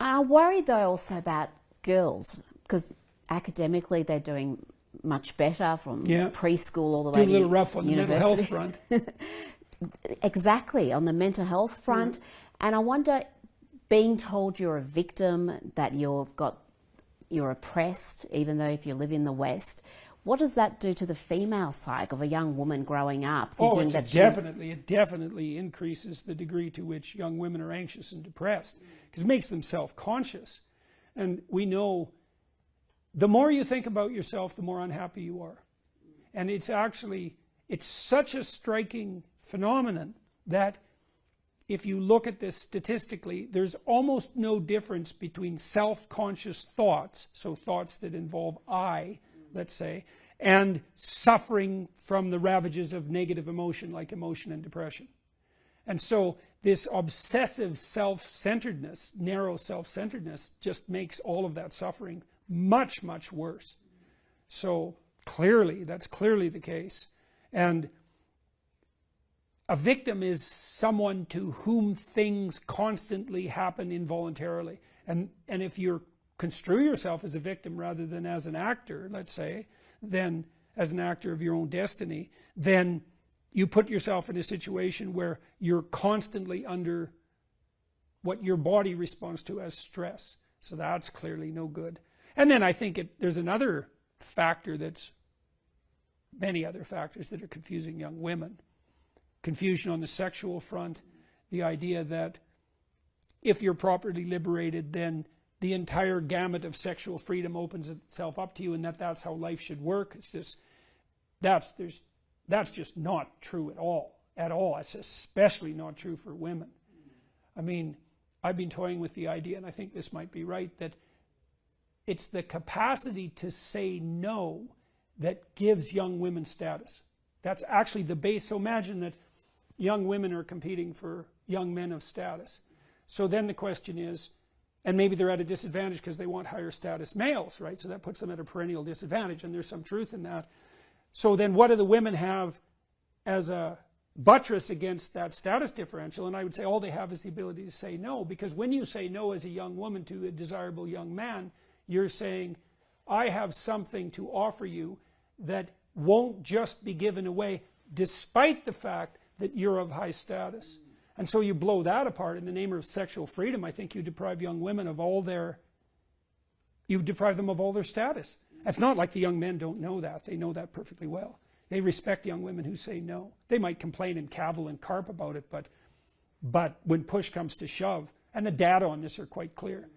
I worry though also about girls, because academically they're doing much better from preschool all the way to university. Do a little rough on the mental health front. Exactly, on the mental health front. And I wonder, being told you're a victim, that you're oppressed, even though if you live in the West, what does that do to the female psyche of a young woman growing up? Thinking It definitely increases the degree to which young women are anxious and depressed, because it makes them self-conscious. And we know the more you think about yourself, the more unhappy you are. And it's such a striking phenomenon that if you look at this statistically, there's almost no difference between self-conscious thoughts, so thoughts that involve I, let's say, and suffering from the ravages of negative emotion like emotion and depression. And so this obsessive self-centeredness, narrow self-centeredness, just makes all of that suffering much, much worse. So clearly, that's clearly the case. And a victim is someone to whom things constantly happen involuntarily. And if you construe yourself as a victim rather than as an actor, let's say, then as an actor of your own destiny, then you put yourself in a situation where you're constantly under what your body responds to as stress. So that's clearly no good. And then I think there's another factor many other factors that are confusing young women. Confusion on the sexual front, the idea that if you're properly liberated, then the entire gamut of sexual freedom opens itself up to you, and that's how life should work. It's just that's just not true at all. It's especially not true for women. I mean, I've been toying with the idea, and I think this might be right, that it's the capacity to say no that gives young women status. That's actually the base. So imagine that young women are competing for young men of status. So then the question is, and maybe they're at a disadvantage because they want higher status males, right? So that puts them at a perennial disadvantage, and there's some truth in that. So then what do the women have as a buttress against that status differential? And I would say all they have is the ability to say no, because when you say no as a young woman to a desirable young man, you're saying, I have something to offer you that won't just be given away despite the fact that you're of high status. And so you blow that apart in the name of sexual freedom. I think you deprive young women of you deprive them of all their status. It's not like the young men don't know that. They know that perfectly well. They respect young women who say no. They might complain and cavil and carp about it, but when push comes to shove, and the data on this are quite clear,